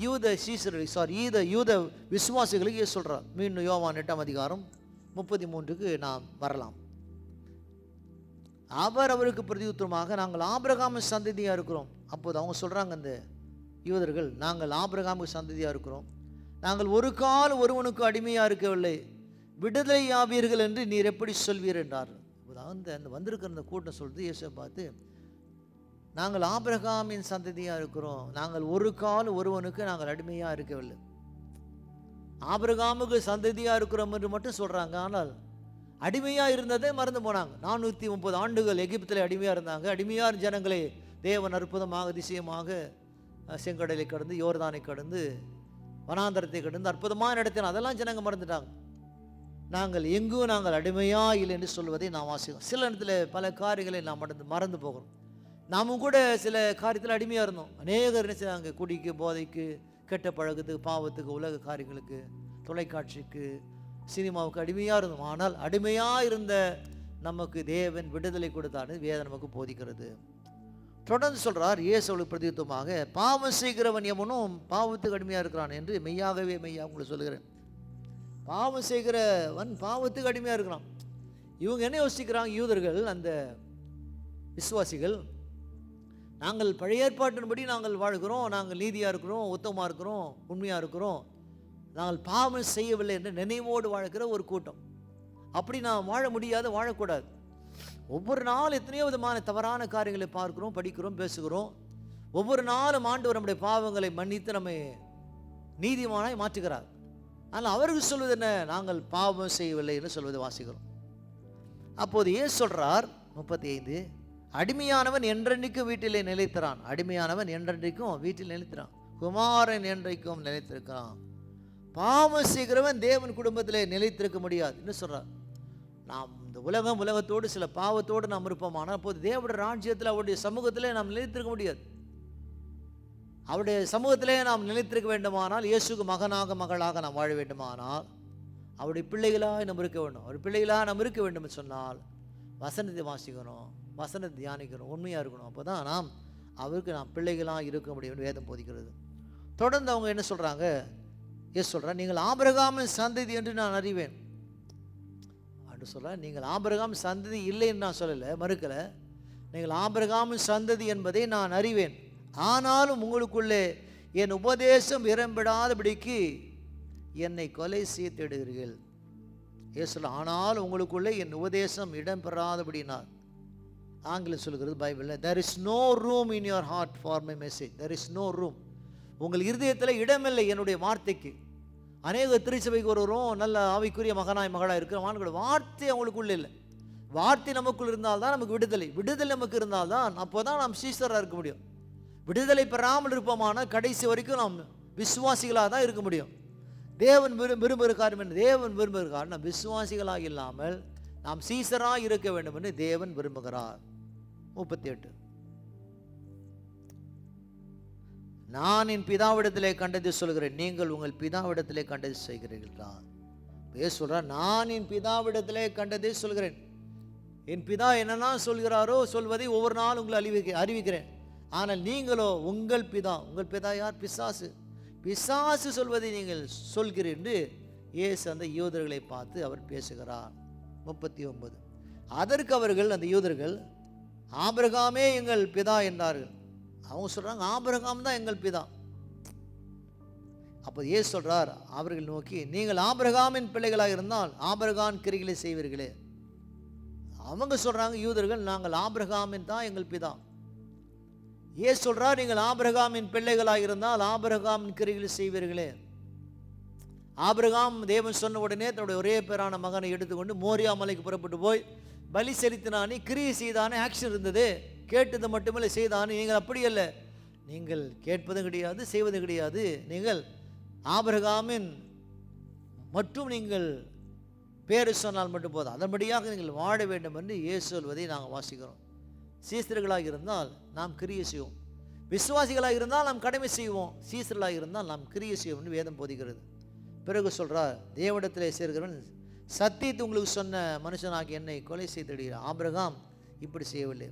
யூத விசுவாசிகளுக்கு சொல்றார். மீண்டும் யோவான் 8 அதிகாரம் 33 நாம் வரலாம். அவர் அவருக்கு பிரதியுத்தரமாக, நாங்கள் ஆபிரகாம் சந்ததியாக இருக்கிறோம். அப்போது அவங்க சொல்கிறாங்க, அந்த யூதர்கள், நாங்கள் ஆபிரகாமுக்கு சந்ததியாக இருக்கிறோம், நாங்கள் ஒரு கால் ஒருவனுக்கு அடிமையாக இருக்கவில்லை, விடுதலை ஆவீர்கள் என்று நீர் எப்படி சொல்வீர் என்றார். அந்த வந்திருக்கிற அந்த கூட்டம் சொல்றது, இயேசுவை பார்த்து, நாங்கள் ஆபிரகாமின் சந்ததியாக இருக்கிறோம், நாங்கள் ஒரு கால் ஒருவனுக்கு நாங்கள் அடிமையாக இருக்கவில்லை. ஆபிரகாமுக்கு சந்ததியாக இருக்கிறோம் என்று மட்டும் சொல்கிறாங்க, ஆனால் அடிமையாக இருந்ததே மறந்து போனாங்க. 430 ஆண்டுகள் எகிப்தில் அடிமையாக இருந்தாங்க. அடிமையார் ஜனங்களை தேவன் அற்புதமாக அதிசயமாக செங்கடலை கடந்து, யோர்தானை கடந்து, வனாந்தரத்தை கடந்து அற்புதமாக நடத்தினோம். அதெல்லாம் ஜனங்க மறந்துட்டாங்க. நாங்கள் எங்கும் நாங்கள் அடிமையாக இல்லை என்று சொல்வதை நாம் வாசிக்கிறோம். சில இடத்துல பல காரியங்களை நாம் மறந்து போகிறோம். நாமும் கூட சில காரியத்தில் அடிமையாக இருந்தோம். அநேகர் என்ன செய்றாங்க, குடிக்கு, போதைக்கு, கெட்ட பழக்கத்துக்கு, பாவத்துக்கு, உலக காரியங்களுக்கு, தொலைக்காட்சிக்கு, சினிமாவுக்கு அடிமையாக இருந்தோம். ஆனால் அடிமையாக இருந்த நமக்கு தேவன் விடுதலை கொடுத்தாரு, வேதம் நமக்கு போதிக்கிறது. தொடர்ந்து சொல்கிறார் இயேசுவுக்கு பிரதியுத்தமாக, பாவம் செய்கிறவன் எவனும் பாவத்துக்கு அடிமையாக இருக்கிறான் என்று மெய்யாகவே மெய்யாக உங்களுக்கு சொல்லுகிறேன். பாவம் செய்கிறவன் பாவத்துக்கு அடிமையாக இருக்கிறான். இவங்க என்ன யோசிக்கிறாங்க, யூதர்கள், அந்த விசுவாசிகள், நாங்கள் பழைய ஏற்பாட்டின்படி நாங்கள் வாழ்கிறோம், நாங்கள் நீதியாக இருக்கிறோம், உத்தமமாக இருக்கிறோம், உண்மையாக இருக்கிறோம், நாங்கள் பாவம் செய்யவில்லை என்று நினைவோடு வாழ்கிற ஒரு கூட்டம். அப்படி நாம் வாழ முடியாது, வாழக்கூடாது. ஒவ்வொரு நாள் எத்தனையோ விதமான தவறான காரியங்களை பார்க்கிறோம், படிக்கிறோம், பேசுகிறோம். ஒவ்வொரு நாளும் ஆண்டவர் நம்முடைய பாவங்களை மன்னித்து நம்மை நீதிமானாய் மாற்றுகிறார். ஆனால் அவர்கள் சொல்வது என்ன, நாங்கள் பாவம் செய்யவில்லை என்று சொல்வதை வாசிக்கிறோம். அப்போது இயேசு சொல்றார் 35, அடிமையானவன் என்றென்றைக்கும் வீட்டிலே நிலைத்திறான். அடிமையானவன் என்றென்றைக்கும் வீட்டில் நிலைத்திறான், குமாரன் என்றைக்கும் நிலைத்திருக்கிறான். பாவம் செய்கிறவன் தேவன் குடும்பத்திலே நிலைத்திருக்க முடியாது என்று சொல்றார். நாம் இந்த உலகத்தோடு சில பாவத்தோடு நாம் இருப்போமானால் அப்போது தேவனுடைய ராஜ்யத்தில், அவருடைய சமூகத்திலே நாம் நிலைத்திருக்க முடியாது. அவருடைய சமூகத்திலே நாம் நிலைத்திருக்க வேண்டுமானால், இயேசுக்கு மகனாக மகளாக நாம் வாழ வேண்டுமானால், அவருடைய பிள்ளைகளாக நாம் இருக்க வேண்டும். அவர் பிள்ளைகளாக நாம் இருக்க வேண்டும் என்று சொன்னால் வசனத்தை வாசிக்கணும், வசனத்தை தியானிக்கணும், உண்மையாக இருக்கணும். அப்போ தான் நாம் அவருக்கு நாம் பிள்ளைகளாக இருக்க முடியும்னு வேதம் போதிக்கிறது. தொடர்ந்து அவங்க என்ன சொல்கிறாங்க, இயேசு சொல்கிறார், நீங்கள் ஆபிரகாமின் சந்ததி என்று நான் அறிவேன் அப்படின்னு சொல்கிறார். நீங்கள் ஆபிரகாம் சந்ததி இல்லைன்னு நான் சொல்லலை, மறுக்கலை. நீங்கள் ஆபிரகாமின் சந்ததி என்பதை நான் அறிவேன், ஆனாலும் உங்களுக்குள்ளே என் உபதேசம் இடம்பெறாதபடிக்கு என்னை கொலை செய்ய தேடுகிறீர்கள். இயேசு, ஆனால் உங்களுக்குள்ளே என் உபதேசம் இடம்பெறாதபடினார். ஆங்கிலம் சொல்கிறது பைபிளில், there is no room in your heart for my message. there is no room. உங்கள் இருதயத்தில் இடமில்லை என்னுடைய வார்த்தைக்கு. அநேக திருச்சபைக்கு வருவோம், நல்ல ஆவிக்குரிய மகனாய் மகளாக இருக்கிற ஆண்களோட வார்த்தை அவங்களுக்குள்ள இல்லை. வார்த்தை நமக்குள் இருந்தால்தான் நமக்கு விடுதலை, விடுதலை நமக்கு இருந்தால்தான் அப்போ தான் நாம் சீசராக இருக்க முடியும். விடுதலை பெறாமல் இருப்போமான கடைசி வரைக்கும் நாம் விசுவாசிகளாக தான் இருக்க முடியும். தேவன் விரும்புகிற காரியம் என்ன, தேவன் விரும்புகிற காரியம் நாம் விசுவாசிகளாக இல்லாமல் நாம் சீசராக இருக்க வேண்டும் என்று தேவன் விரும்புகிறார். 38, நான் என் பிதாவிடத்திலே கண்டதை சொல்கிறேன், நீங்கள் உங்கள் பிதாவிடத்திலே கண்டதை செய்கிறீர்களா? இயேசு சொல்றார், நான் என் பிதாவிடத்திலே கண்டதே சொல்கிறேன். என் பிதா என்னெல்லாம் சொல்கிறாரோ சொல்வதை ஒவ்வொரு நாள் உங்களை அறிவிக்கிறேன். ஆனால் நீங்களோ உங்கள் பிதா யார்? பிசாசு. பிசாசு சொல்வதை நீங்கள் சொல்கிறீர்கள் என்று இயேசு அந்த யூதர்களை பார்த்து அவர் பேசுகிறார். 39. அதற்கு அவர்கள், அந்த யூதர்கள், ஆபிரகாமே எங்கள் பிதா என்றார்கள். அவங்க சொல்றாங்க, ஆபிரகாம் தான் எங்கள் பிதா. அப்போ இயேசு சொல்றார் அவர்கள் நோக்கி, நீங்கள் ஆபிரகாமின் பிள்ளைகளாக இருந்தால் ஆபிரகாம் கிரிகளை செய்வீர்களே. அவங்க சொல்றாங்க யூதர்கள், நாங்கள் ஆபிரகாமின் தான் எங்கள் பிதா. இயேசு சொல்றார், நீங்கள் ஆபிரகாமின் பிள்ளைகளாக இருந்தால் ஆபிரகாமின் கிரிகளை செய்வீர்களே. ஆபிரகாம் தேவன் சொன்ன உடனே தன்னுடைய ஒரே பேரான மகனை எடுத்துக்கொண்டு மோரியா மலைக்கு புறப்பட்டு போய் பலி செலுத்தினானே, கிரியை செய்தானே, ஆக்ஷன் இருந்தது. கேட்டது மட்டுமல்ல, செய்தானே. நீங்கள் அப்படி அல்ல, நீங்கள் கேட்பதும் கிடையாது, செய்வதும் கிடையாது. நீங்கள் ஆபிரகாமின் மற்றும் நீங்கள் பேரு சொன்னால் மட்டும் போதும், அதன்படியாக நீங்கள் வாழ வேண்டும் என்று இயேசு சொல்வதை நாங்கள் வாசிக்கிறோம். சீசர்களாக இருந்தால் நாம் கிரியை செய்வோம், விசுவாசிகளாக இருந்தால் நாம் கடமை செய்வோம், சீசர்களாக இருந்தால் நாம் கிரியை செய்வோம் என்று வேதம் போதிக்கிறது. பிறகு சொல்றார், தேவனிடத்திலே சேர்கிறவன் சத்தியத்தை உங்களுக்கு சொன்ன மனுஷனாகி என்னை கொலை செய்திடுகிறார். ஆபிரகாம் இப்படி செய்யவில்லை.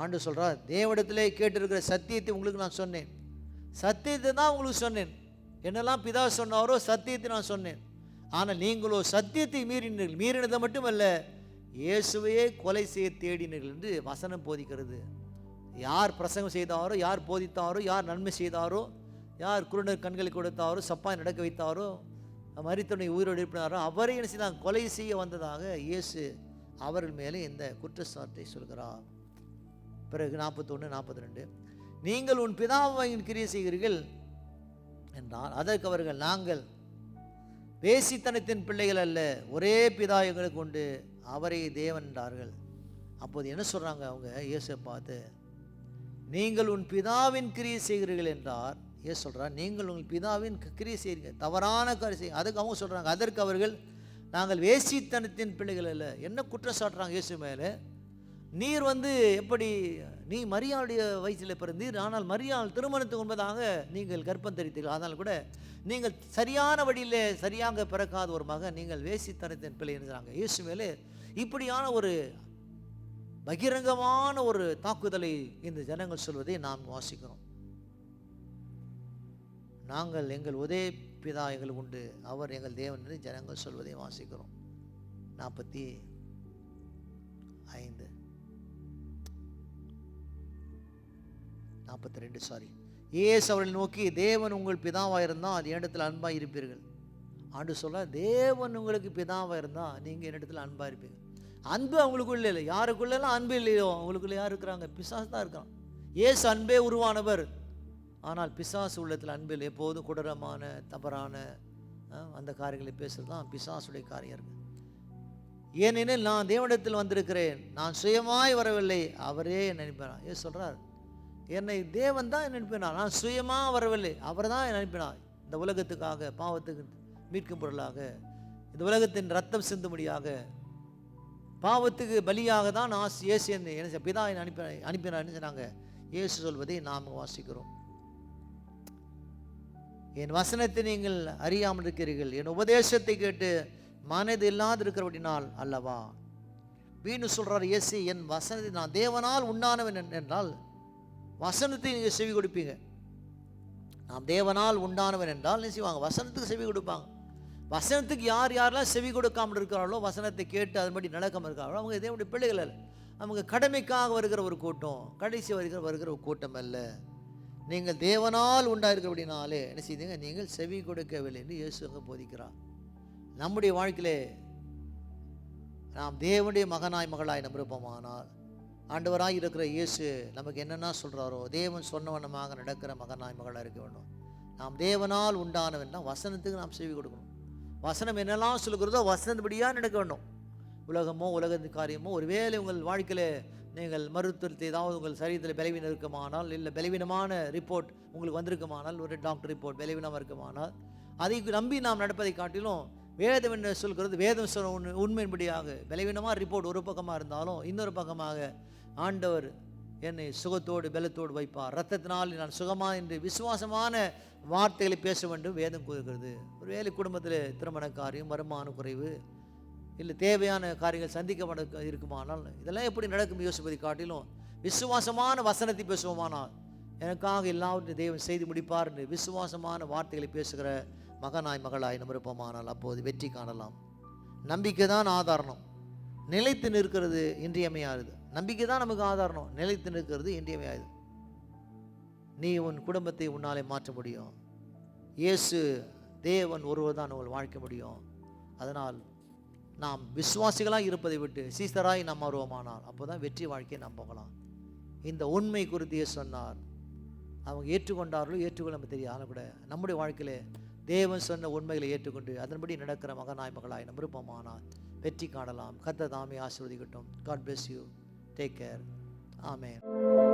ஆண்டு சொல்றார், தேவனிடத்திலே கேட்டிருக்கிற சத்தியத்தை உங்களுக்கு நான் சொன்னேன். சத்தியத்தை தான் உங்களுக்கு சொன்னேன். என்னெல்லாம் பிதா சொன்னாரோ சத்தியத்தை நான் சொன்னேன். ஆனால் நீங்களோ சத்தியத்தை மீறினீர்கள். மீறினதை மட்டுமல்ல, இயேசுவையே கொலை செய்ய தேடினீர்கள் என்று வசனம் போதிக்கிறது. யார் பிரசங்கம் செய்தாரோ, யார் போதித்தாரோ, யார் நன்மை செய்தாரோ, யார் குருடர் கண்களை கொடுத்தாரோ, சப்பாய் நடக்க வைத்தாரோ, மரித்தவனை உயிரோடு எழுப்பினாரோ, அவரை என்ன செய்தாங்க? கொலை செய்ய வந்ததாக இயேசு அவர்கள் மேலே இந்த குற்றச்சாட்டை சொல்கிறார். பிறகு 41, 42, நீங்கள் உன் பிதாவின் கிரியை செய்கிறீர்கள் என்றால் அதற்கு அவர்கள், நாங்கள் வேசித்தனத்தின் பிள்ளைகள் அல்ல, ஒரே பிதா எங்களுக்கு உண்டு, அவரை தேவன் என்றார்கள். அப்போது என்ன சொல்றாங்க அவங்க இயேசுவை பார்த்து? நீங்கள் உன் பிதாவின் கிரியை செய்கிறீர்கள் என்றார். இயேசு சொல்றார், நீங்கள் உங்கள் பிதாவின் கிரியை செய்கிறீங்க, தவறான காரியம் செய்ய. அதுக்கு அவங்க சொல்றாங்க, அதற்கு அவர்கள், நாங்கள் வேசித்தனத்தின் பிள்ளைகள் அல்ல. என்ன குற்றம் சாட்டுறாங்க இயேசு மேலே? நீர் எப்படி, நீ மரியாளுடைய வயசில் பிறந்தீர், ஆனால் மரியாள் திருமணத்துக்கு முன்பதாக நீங்கள் கர்ப்பம் தரித்தீர்கள், ஆனால் கூட நீங்கள் சரியான வழியில் சரியாக பிறக்காத ஒரு மகன், நீங்கள் வேசித்தனத்தின் பிள்ளை என்கிறாங்க. இயேசு மேலே இப்படியான ஒரு பகிரங்கமான ஒரு தாக்குதலை இந்த ஜனங்கள் சொல்வதை நாம் வாசிக்கிறோம். நாங்கள் எங்கள் ஒரே பிதா எங்களுக்கு உண்டு, அவர் எங்கள் தேவன் என்று ஜனங்கள் சொல்வதை வாசிக்கிறோம். 42 இயேசு அவர்களை நோக்கி, தேவன் உங்கள் பிதாவாக இருந்தால் அது என்னிடத்தில் அன்பாக இருப்பீர்கள். ஆண்டு சொல்ல, தேவன் உங்களுக்கு பிதாவாக இருந்தால் நீங்கள் என்னிடத்தில் அன்பாக இருப்பீங்க. அன்பு அவங்களுக்குள்ள இல்லை. யாருக்குள்ளெல்லாம் அன்பு இல்லையோ அவங்களுக்குள்ள யார் இருக்கிறாங்க? பிசாசு தான் இருக்கான். இயேசு அன்பே உருவானவர், ஆனால் பிசாசு உள்ளத்தில் அன்பு இல்லை. எப்போதும் கொடூரமான தவறான அந்த காரியங்களை பேசுறது தான் பிசாசுடைய காரியம் இருக்கு. ஏனெனில் நான் தேவனிடத்தில் வந்திருக்கிறேன், நான் சுயமாய் வரவில்லை, அவரே என்னை அனுப்பினார். ஏன் சொல்றார்? என்னை தேவன் தான் என்ன அனுப்பினார், நான் சுயமாக வரவில்லை, அவர் தான் என்னை அனுப்பினார். இந்த உலகத்துக்காக, பாவத்துக்கு மீட்கும் பொருளாக, இந்த உலகத்தின் ரத்தம் சிந்தும்படியாக, பாவத்துக்கு பலியாக தான் நான் இயேசு என்ன பிதா அனுப்பினார் சொன்னாங்க. இயேசு சொல்வதை நாம் வாசிக்கிறோம். என் வசனத்தை நீங்கள் அறியாமல் இருக்கிறீர்கள், என் உபதேசத்தை கேட்டு மனது இல்லாது இருக்கிறபடினால் அல்லவா. வீணு சொல்றார் இயேசு, என் வசனத்தை, நான் தேவனால் உண்டானவன் என்றால் வசனத்தை நீங்கள் செவி கொடுப்பீங்க. நாம் தேவனால் உண்டானவன் என்றால் என்ன செய்வாங்க? வசனத்துக்கு செவி கொடுப்பாங்க. வசனத்துக்கு யார் யாரெல்லாம் செவி கொடுக்காமல் இருக்கிறார்களோ, வசனத்தை கேட்டு அதன்படி நடக்காமல் இருக்கிறார்களோ, அவங்க தேவனுடைய பிள்ளைகள் அல்ல. அவங்க கடமைக்காக வருகிற ஒரு கூட்டம், கடைசி வருகிற ஒரு கூட்டம் அல்ல. நீங்கள் தேவனால் உண்டாயிருக்கிறபடினாலே என்ன செய்தீங்க? நீங்கள் செவி கொடுக்கவில்லை என்று இயேசு அங்கே போதிக்கிறார். நம்முடைய வாழ்க்கையிலே நாம் தேவனுடைய மகனாய் மகளாய் நம்பிருப்போமானால், ஆண்டவராய் இருக்கிற இயேசு நமக்கு என்னென்ன சொல்கிறாரோ, தேவன் சொன்னவனமாக நடக்கிற மகனாய் மகளாக இருக்க வேண்டும். நாம் தேவனால் உண்டானவன் தான் வசனத்துக்கு நாம் செவி கொடுக்கணும். வசனம் என்னெல்லாம் சொல்கிறதோ வசனப்படியாக நடக்க வேண்டும். உலகமோ உலகத்தின் காரியமோ, ஒருவேளை உங்கள் வாழ்க்கையில் நீங்கள் மருத்துவத்தை ஏதாவது உங்கள் சரீரத்தில் பலவீனம் இருக்குமானால், இல்லை பலவீனமான ரிப்போர்ட் உங்களுக்கு வந்திருக்குமானால், ஒரு டாக்டர் ரிப்போர்ட் பலவீனமாக இருக்குமானால், அதை நம்பி நாம் நடப்பதை காட்டிலும் வேதம் என்ன சொல்கிறது, வேதம் சொன்ன உண்மையின்படியாக பலவீனமாக ரிப்போர்ட் ஒரு பக்கமாக இருந்தாலும் இன்னொரு பக்கமாக ஆண்டவர் என்னை சுகத்தோடு பலத்தோடு வைப்பார். இரத்தத்தினால் நான் சுகமாக என்று விசுவாசமான வார்த்தைகளை பேச வேண்டும் வேதம் கூறுகிறது. ஒரு வேலை குடும்பத்தில் திருமண காரியம், வருமான குறைவு, இல்லை தேவையான காரியங்கள் சந்திக்கப்பட இருக்குமானால் இதெல்லாம் எப்படி நடக்கும் யோசிப்பதை காட்டிலும் விசுவாசமான வசனத்தை பேசுவோமானால் எனக்காக எல்லாவற்றையும் தேவன் செய்து முடிப்பார் என்று விசுவாசமான வார்த்தைகளை பேசுகிற மகனாய் மகளாய் நம்ம இருப்போமானால் அப்போது வெற்றி காணலாம். நம்பிக்கை தான் ஆதாரம், நிலைத்து நிற்கிறது இன்றியமையாது. நம்பிக்கை தான் நமக்கு ஆதாரம், நிலைத்து நிற்கிறது இன்றியமையாது. நீ உன் குடும்பத்தை உன்னாலே மாற்ற முடியும். இயேசு தேவன் ஒருவர் தான் உங்கள் வாழ்க்க முடியும். அதனால் நாம் விசுவாசிகளாக இருப்பதை விட்டு சீசராய் நாம் மாறுவோமானால் அப்போ தான் வெற்றி வாழ்க்கையை நாம் போகலாம். இந்த உண்மை குறித்து சொன்னார். அவங்க ஏற்றுக்கொண்டார்களோ ஏற்றுக்கொள்ள நம்ம தெரியாது கூட நம்முடைய வாழ்க்கையிலே தேவன் சொன்ன உண்மைகளை ஏற்றுக்கொண்டு அதன்படி நடக்கிற மகனாய் மகளாய் நம்ம இருப்போமானால் வெற்றி காணலாம். கர்த்தர் தாமே ஆசீர்வதிக்கட்டும். God bless you. Take care. Amen.